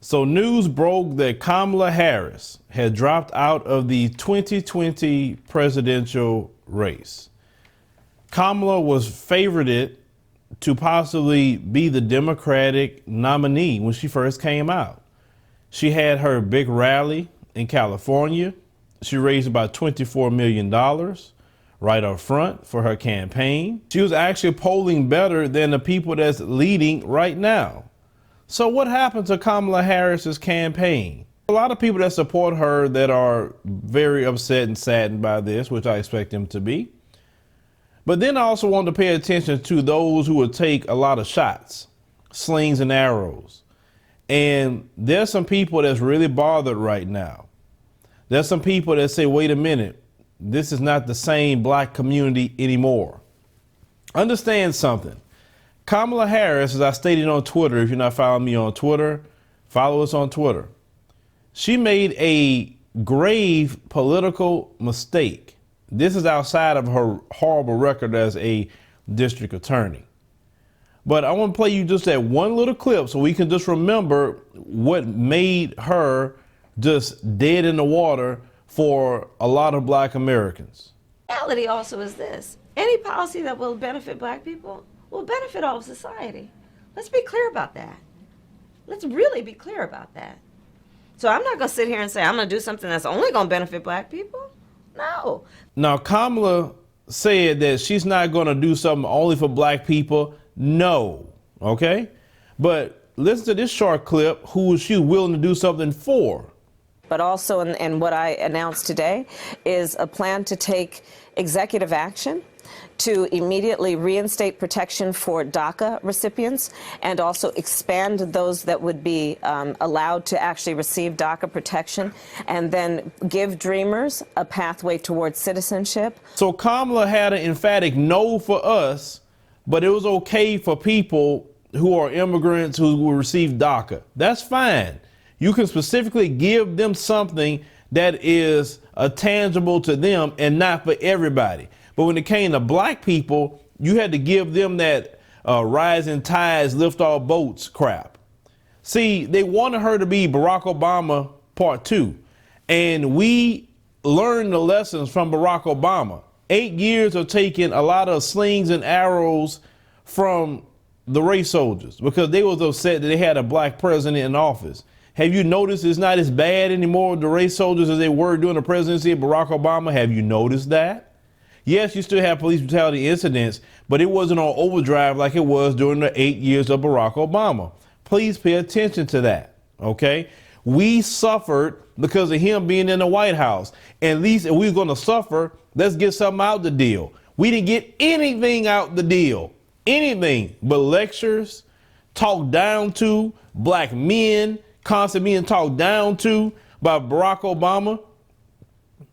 So news broke that Kamala Harris had dropped out of the 2020 presidential race. Kamala was favored to possibly be the Democratic nominee when she first came out. She had her big rally in California. She raised about $24 million right up front for her campaign. She was actually polling better than the people that's leading right now. So what happened to Kamala Harris's campaign? A lot of people that support her that are very upset and saddened by this, which I expect them to be. But then I also want to pay attention to those who will take a lot of shots, slings and arrows. And there's some people that's really bothered right now. There's some people that say, wait a minute, this is not the same black community anymore. Understand something. Kamala Harris, as I stated on Twitter, if you're not following me on Twitter, follow us on Twitter. She made a grave political mistake. This is outside of her horrible record as a district attorney. But I want to play you just that one little clip so we can just remember what made her just dead in the water for a lot of black Americans. The reality also is this: any policy that will benefit black people will benefit all of society. Let's be clear about that. Let's really be clear about that. So I'm not going to sit here and say I'm going to do something that's only going to benefit black people. No. Now, Kamala said that she's not going to do something only for black people. No. Okay? But listen to this short clip. Who is she willing to do something for? But also, and what I announced today is a plan to take executive action to immediately reinstate protection for DACA recipients and also expand those that would be allowed to actually receive DACA protection, and then give dreamers a pathway towards citizenship. So Kamala had an emphatic no for us, but it was okay for people who are immigrants who will receive DACA. That's fine. You can specifically give them something that is tangible to them and not for everybody. But when it came to black people, you had to give them that rising tides lift all boats crap. See, they wanted her to be Barack Obama part 2. And we learned the lessons from Barack Obama. 8 years of taking a lot of slings and arrows from the race soldiers because they was upset that they had a black president in office. Have you noticed it's not as bad anymore with the race soldiers as they were during the presidency of Barack Obama? Have you noticed that? Yes, you still have police brutality incidents, but it wasn't on overdrive like it was during the 8 years of Barack Obama. Please pay attention to that, okay? We suffered because of him being in the White House. At least if we're going to suffer, let's get something out the deal. We didn't get anything out the deal, anything but lectures, talked down to, black men constantly being talked down to by Barack Obama.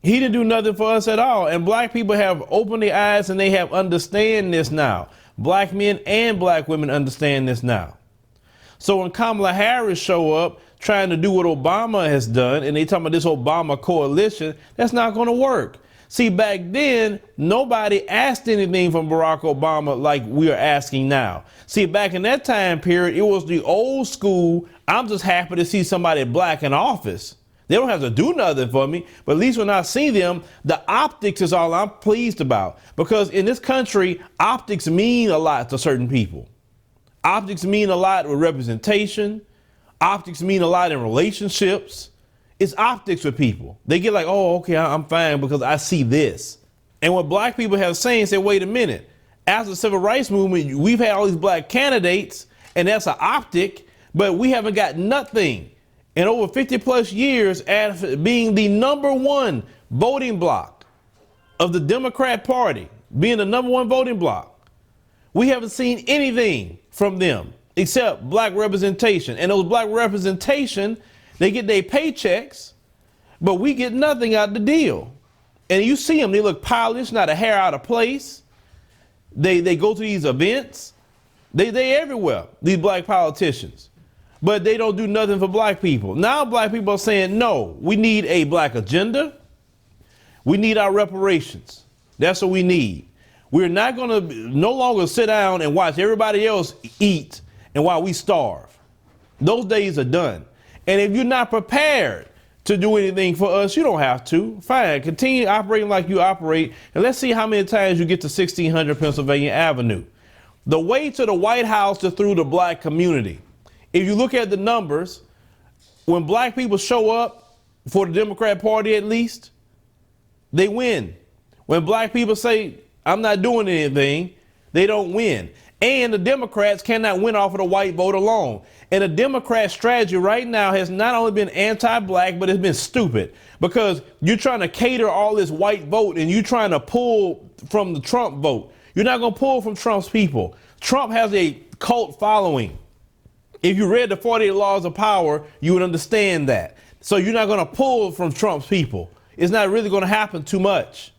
He didn't do nothing for us at all. And black people have opened their eyes and they have understand this now. Black men and black women understand this now. So when Kamala Harris show up trying to do what Obama has done, and they talking about this Obama coalition, that's not going to work. See, back then, nobody asked anything from Barack Obama like we are asking now. See, back in that time period, it was the old school, I'm just happy to see somebody black in office. They don't have to do nothing for me, but at least when I see them, the optics is all I'm pleased about. Because in this country, optics mean a lot to certain people. Optics mean a lot with representation. Optics mean a lot in relationships. It's optics with people. They get like, oh, okay, I'm fine because I see this. And what black people have saying, say, wait a minute. After the civil rights movement, we've had all these black candidates, and that's an optic, but we haven't got nothing. In over 50 plus years, after being the #1 voting bloc of the Democrat Party, being the #1 voting bloc, we haven't seen anything from them except black representation. And those black representation, they get their paychecks, but we get nothing out of the deal. And you see them, they look polished, not a hair out of place. They go to these events. They everywhere, these black politicians. But they don't do nothing for black people. Now black people are saying, no, we need a black agenda. We need our reparations. That's what we need. We're not going to no longer sit down and watch everybody else eat and while we starve. Those days are done. And if you're not prepared to do anything for us, you don't have to. Fine, continue operating like you operate, and let's see how many times you get to 1600 Pennsylvania Avenue. The way to the White House is through the black community. If you look at the numbers, when black people show up, for the Democrat Party at least, they win. When black people say, I'm not doing anything, they don't win. And the Democrats cannot win off of the white vote alone. And the Democrat strategy right now has not only been anti-black, but it's been stupid, because you're trying to cater all this white vote and you're trying to pull from the Trump vote. You're not going to pull from Trump's people. Trump has a cult following. If you read the 48 Laws of Power, you would understand that. So you're not going to pull from Trump's people. It's not really going to happen too much.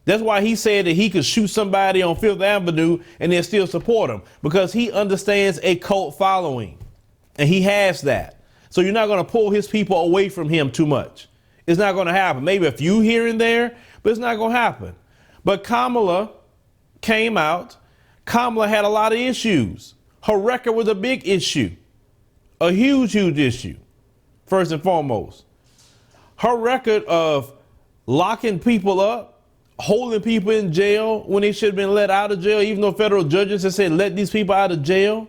That's why he said that he could shoot somebody on Fifth Avenue and they'll still support him, because he understands a cult following, and he has that. So you're not going to pull his people away from him too much. It's not going to happen. Maybe a few here and there, but it's not going to happen. But Kamala came out. Kamala had a lot of issues. Her record was a big issue, a huge, huge issue. First and foremost, her record of locking people up, holding people in jail when they should have been let out of jail, even though federal judges have said let these people out of jail.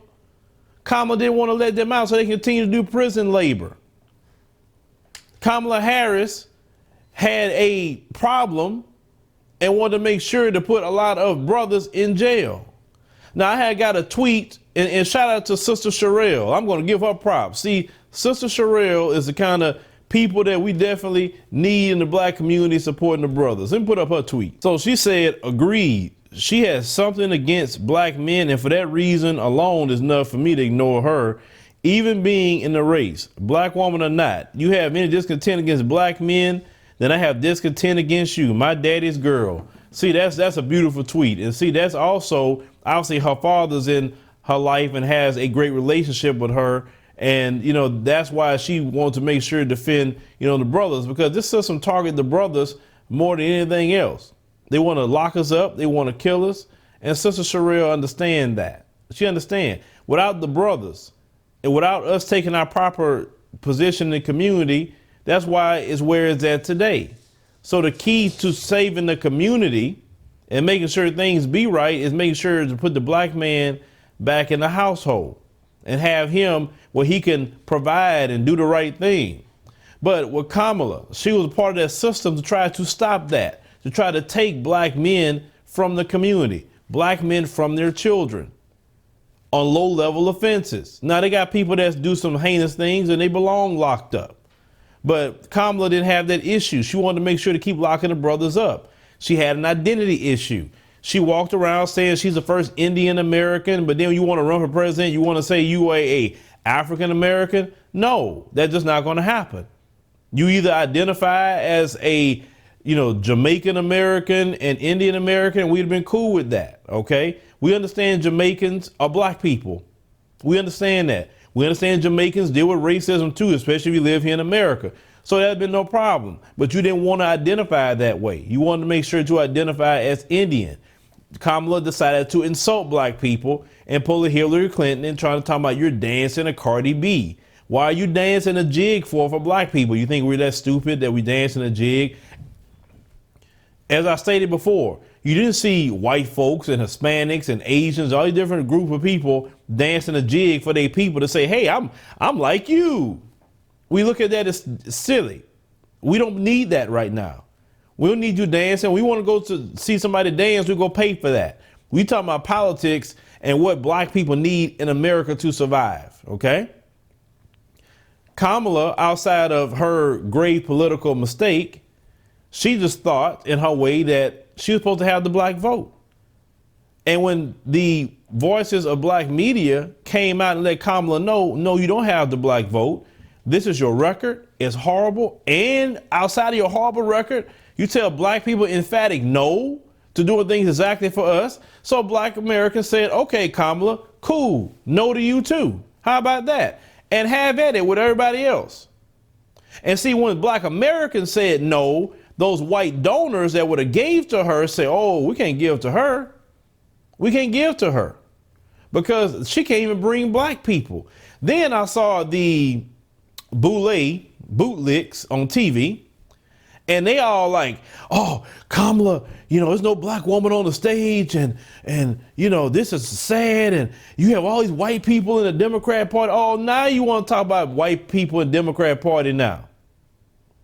Kamala didn't want to let them out so they continue to do prison labor. Kamala Harris had a problem and wanted to make sure to put a lot of brothers in jail. Now, I had got a tweet, and shout out to Sister Sherelle. I'm going to give her props. See, Sister Sherelle is the kind of people that we definitely need in the black community supporting the brothers. Let me put up her tweet. So she said, agreed. She has something against black men, and for that reason alone is enough for me to ignore her, even being in the race, black woman or not. You have any discontent against black men, then I have discontent against you, my daddy's girl. See, that's a beautiful tweet. And see, that's also, obviously, her father's in her life and has a great relationship with her. And, you know, that's why she wants to make sure to defend, you know, the brothers, because this system target the brothers more than anything else. They want to lock us up. They want to kill us. And Sister Sherelle understands that. She understands. Without the brothers and without us taking our proper position in the community, that's why it's where it's at today. So the key to saving the community and making sure things be right is making sure to put the black man back in the household and have him where he can provide and do the right thing. But with Kamala, she was a part of that system to try to stop that, to try to take black men from the community, black men from their children on low-level offenses. Now, they got people that do some heinous things and they belong locked up. But Kamala didn't have that issue. She wanted to make sure to keep locking the brothers up. She had an identity issue. She walked around saying she's the first Indian American, but then when you want to run for president, you want to say you are a African American. No, that's just not going to happen. You either identify as a, you know, Jamaican American and Indian American, and we'd have been cool with that. Okay. We understand Jamaicans are black people. We understand that. We understand Jamaicans deal with racism too, especially if you live here in America. So there's been no problem. But you didn't want to identify that way. You wanted to make sure to identify as Indian. Kamala decided to insult black people and pull a Hillary Clinton and trying to talk about you're dancing a Cardi B. Why are you dancing a jig for black people? You think we're that stupid that we dancing a jig? As I stated before, you didn't see white folks and Hispanics and Asians, all these different group of people dancing a jig for their people to say, hey, I'm like you. We look at that as silly. We don't need that right now. We don't need you dancing. We want to go to see somebody dance. We go pay for that. We talking about politics and what black people need in America to survive. OK. Kamala, outside of her grave political mistake, she just thought in her way that she was supposed to have the black vote. And when the voices of black media came out and let Kamala know, no, you don't have the black vote. This is your record. It's horrible. And outside of your horrible record, you tell black people emphatic no to doing things exactly for us. So black Americans said, OK, Kamala, cool. No to you, too. How about that? And have at it with everybody else. And see, when black Americans said no, those white donors that would have gave to her say, oh, we can't give to her. We can't give to her because she can't even bring black people. Then I saw the bootlicks on TV, and they all like, oh, Kamala, there's no black woman on the stage, and this is sad, and you have all these white people in the Democrat Party. Oh, now you want to talk about white people in the Democrat Party now.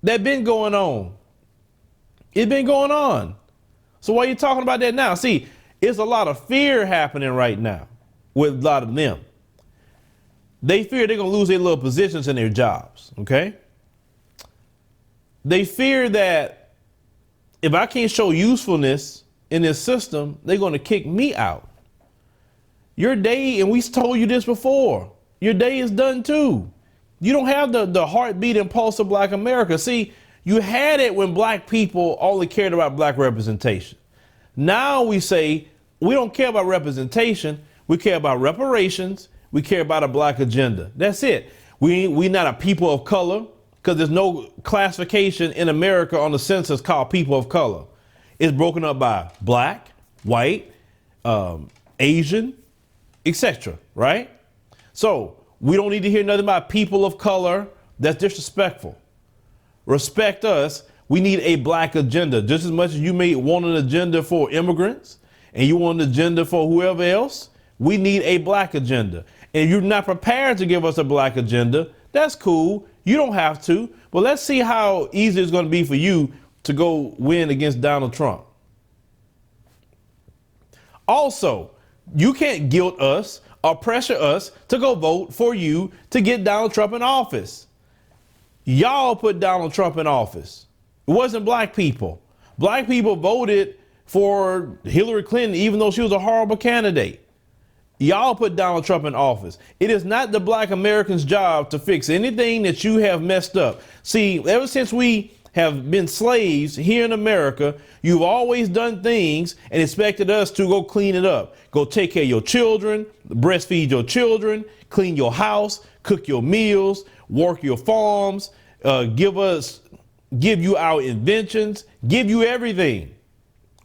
That been going on. It's been going on. So why are you talking about that now? See, it's a lot of fear happening right now with a lot of them. They fear they're going to lose their little positions in their jobs, okay? They fear that if I can't show usefulness in this system, they're going to kick me out. Your day, and we told you this before, your day is done too. You don't have the heartbeat and pulse of black America. See, you had it when black people only cared about black representation. Now we say we don't care about representation. We care about reparations. We care about a black agenda. That's it. We not a people of color, because there's no classification in America on the census called people of color. It's broken up by black, white, Asian, etc. Right? So we don't need to hear nothing about people of color. That's disrespectful. Respect us. We need a black agenda. Just as much as you may want an agenda for immigrants and you want an agenda for whoever else, we need a black agenda. And if you're not prepared to give us a black agenda, that's cool. You don't have to. But let's see how easy it's going to be for you to go win against Donald Trump. Also, you can't guilt us or pressure us to go vote for you to get Donald Trump in office. Y'all put Donald Trump in office. It wasn't black people. Black people voted for Hillary Clinton, even though she was a horrible candidate. Y'all put Donald Trump in office. It is not the black Americans' job to fix anything that you have messed up. See, ever since we have been slaves here in America, you've always done things and expected us to go clean it up. Go take care of your children, breastfeed your children, clean your house, cook your meals, work your farms, give you our inventions, give you everything.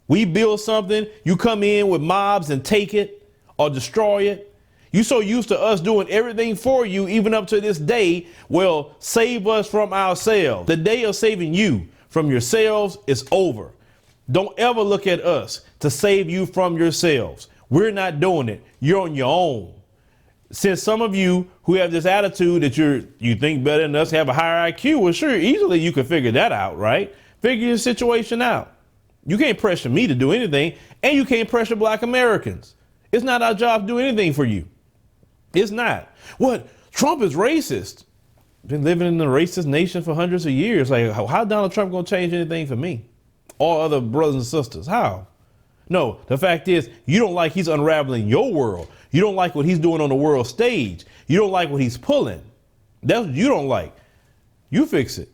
We build something, you come in with mobs and take it or destroy it. You're so used to us doing everything for you, even up to this day. Well, save us from ourselves. The day of saving you from yourselves is over. Don't ever look at us to save you from yourselves. We're not doing it. You're on your own. Since some of you who have this attitude that you think better than us, have a higher IQ, well, sure, easily you could figure that out, right? Figure your situation out. You can't pressure me to do anything, and you can't pressure black Americans. It's not our job to do anything for you. It's not. What? Trump is racist. Been living in a racist nation for hundreds of years. Like, how Donald Trump gonna change anything for me? All other brothers and sisters. How? No, the fact is, you don't like he's unraveling your world. You don't like what he's doing on the world stage. You don't like what he's pulling. That's what you don't like. You fix it.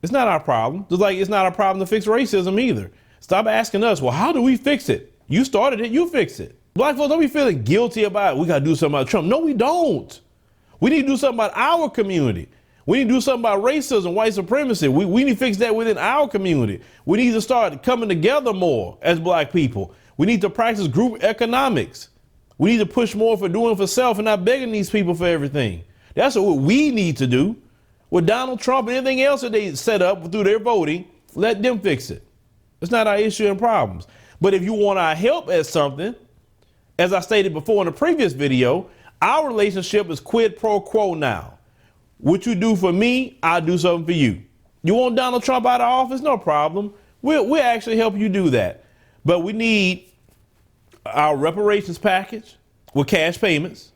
It's not our problem. Just like it's not our problem to fix racism either. Stop asking us, well, how do we fix it? You started it, you fix it. Black folks, don't be feeling guilty about it. We got to do something about Trump. No, we don't. We need to do something about our community. We need to do something about racism, white supremacy. We need to fix that within our community. We need to start coming together more as black people. We need to practice group economics. We need to push more for doing for self and not begging these people for everything. That's what we need to do. With Donald Trump and anything else that they set up through their voting, let them fix it. It's not our issue and problems. But if you want our help at something, as I stated before in the previous video, our relationship is quid pro quo now. What you do for me, I'll do something for you. You want Donald Trump out of office? No problem. We'll actually help you do that. But we need our reparations package with cash payments,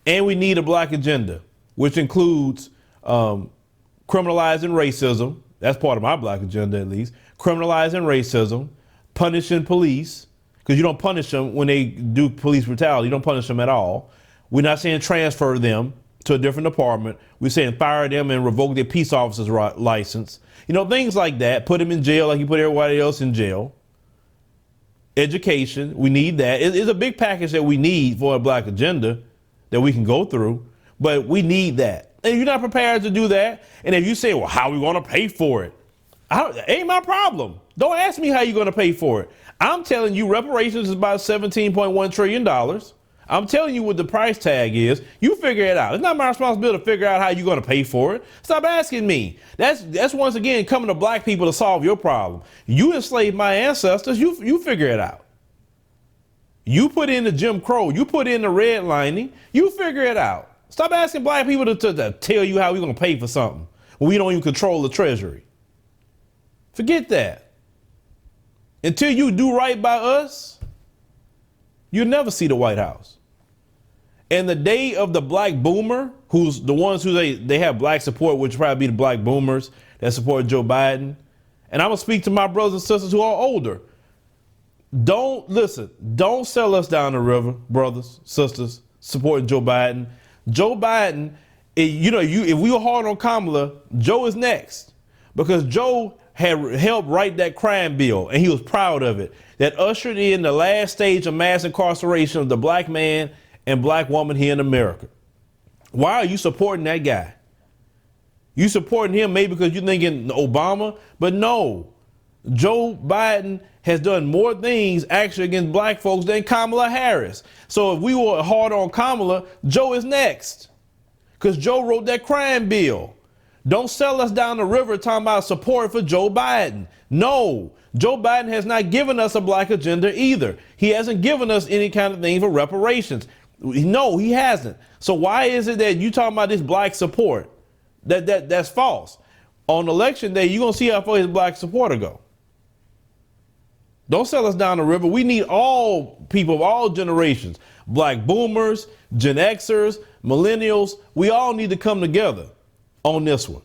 and we need a black agenda, which includes criminalizing racism. That's part of my black agenda, at least. Criminalizing racism, punishing police, because you don't punish them when they do police brutality. You don't punish them at all. We're not saying transfer them to a different department. We're saying fire them and revoke their peace officer's license. Things like that. Put them in jail like you put everybody else in jail. Education, we need that. It's a big package that we need for a black agenda that we can go through, but we need that. And if you're not prepared to do that, and if you say, well, how are we going to pay for it? Ain't my problem. Don't ask me how you're going to pay for it. I'm telling you, reparations is about $17.1 trillion. I'm telling you what the price tag is. You figure it out. It's not my responsibility to figure out how you're going to pay for it. Stop asking me. That's once again coming to black people to solve your problem. You enslaved my ancestors. You figure it out. You put in the Jim Crow. You put in the redlining. You figure it out. Stop asking black people to tell you how we're going to pay for something when we don't even control the treasury. Forget that. Until you do right by us, you'll never see the White House. And the day of the black boomer, who's the ones who they have black support, which probably be the black boomers that support Joe Biden. And I'm going to speak to my brothers and sisters who are older. Don't sell us down the river, brothers, sisters, supporting Joe Biden. Joe Biden, if we were hard on Kamala, Joe is next. Because Joe had helped write that crime bill, and he was proud of it, that ushered in the last stage of mass incarceration of the black man and black woman here in America. Why are you supporting that guy? You supporting him maybe because you're thinking Obama, but no. Joe Biden has done more things actually against black folks than Kamala Harris. So if we were hard on Kamala, Joe is next. Because Joe wrote that crime bill. Don't sell us down the river talking about support for Joe Biden. No, Joe Biden has not given us a black agenda either. He hasn't given us any kind of thing for reparations. No, he hasn't. So why is it that you talking about this black support? That's false. On election day, you're going to see how far his black supporter go. Don't sell us down the river. We need all people of all generations, black boomers, Gen Xers, millennials. We all need to come together on this one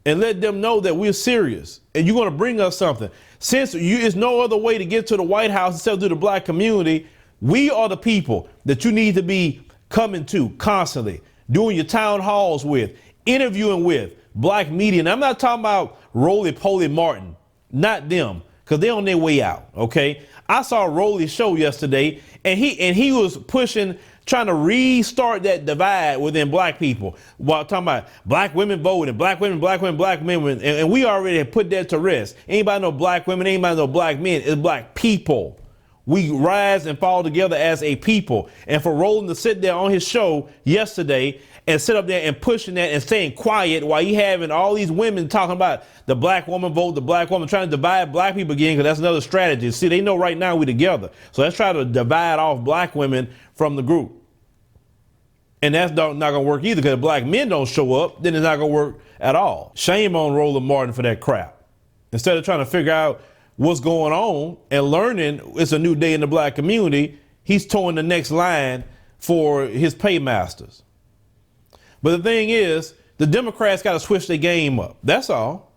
and let them know that we're serious and you're going to bring us something. Since it's no other way to get to the White House except through the black community, we are the people that you need to be coming to constantly, doing your town halls with, interviewing with black media. And I'm not talking about Roly-Poly Martin, not them, because they're on their way out, okay? I saw Rolly's show yesterday, and he was pushing, trying to restart that divide within black people while talking about black women voting, black women, and we already have put that to rest. Anybody know black women, anybody know black men, it's black people. We rise and fall together as a people. And for Roland to sit there on his show yesterday and sit up there and pushing that and staying quiet while he having all these women talking about the black woman vote, the black woman, trying to divide black people again, because that's another strategy. See, they know right now we together. So let's try to divide off black women from the group. And that's not going to work either, because if black men don't show up, then it's not going to work at all. Shame on Roland Martin for that crap. Instead of trying to figure out what's going on and learning it's a new day in the black community, he's towing the next line for his paymasters. But the thing is, the Democrats got to switch their game up. That's all.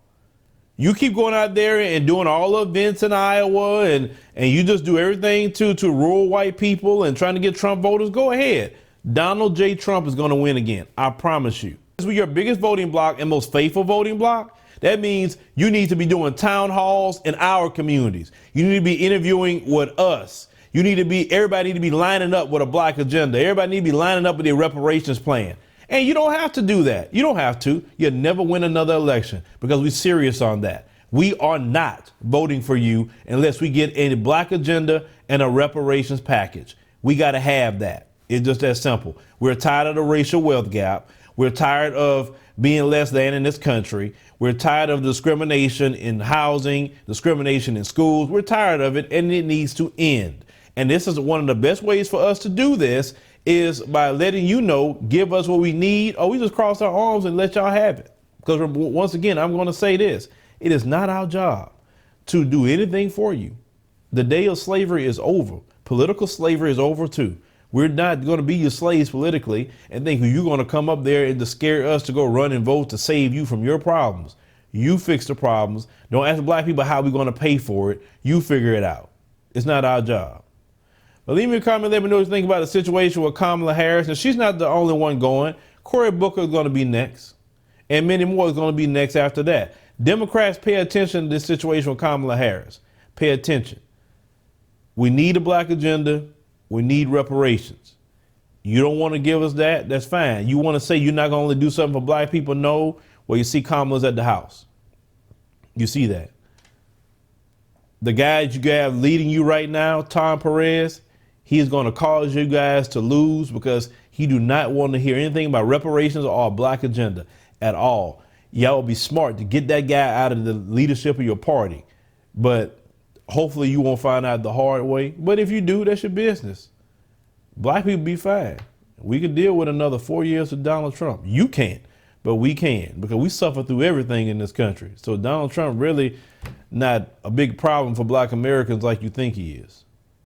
You keep going out there and doing all the events in Iowa and you just do everything to rural white people and trying to get Trump voters, go ahead. Donald J. Trump is going to win again. I promise you. This is your biggest voting bloc and most faithful voting bloc. That means you need to be doing town halls in our communities. You need to be interviewing with us. Everybody need to be lining up with a black agenda. Everybody need to be lining up with their reparations plan. And you don't have to do that. You don't have to. You'll never win another election because we're serious on that. We are not voting for you unless we get a black agenda and a reparations package. We got to have that. It's just that simple. We're tired of the racial wealth gap. We're tired of being less than in this country. We're tired of discrimination in housing, discrimination in schools. We're tired of it, and it needs to end. And this is one of the best ways for us to do this is by letting you know, give us what we need, or we just cross our arms and let y'all have it. Because once again, I'm going to say this. It is not our job to do anything for you. The day of slavery is over. Political slavery is over too. We're not going to be your slaves politically and think you're going to come up there and to scare us to go run and vote to save you from your problems. You fix the problems. Don't ask black people how we're going to pay for it. You figure it out. It's not our job. But leave me a comment. Let me know what you think about the situation with Kamala Harris. And she's not the only one going. Cory Booker is going to be next. And many more is going to be next after that. Democrats, pay attention to this situation with Kamala Harris. Pay attention. We need a black agenda. We need reparations. You don't want to give us that? That's fine. You want to say you're not going to only do something for black people? No. Well, you see Kamala's at the House. You see that. The guy that you have leading you right now, Tom Perez, He is going to cause you guys to lose because he do not want to hear anything about reparations or a black agenda at all. Y'all will be smart to get that guy out of the leadership of your party. But hopefully you won't find out the hard way. But if you do, that's your business. Black people be fine. We could deal with another 4 years of Donald Trump. You can't, but we can, because we suffer through everything in this country. So Donald Trump really not a big problem for black Americans like you think he is.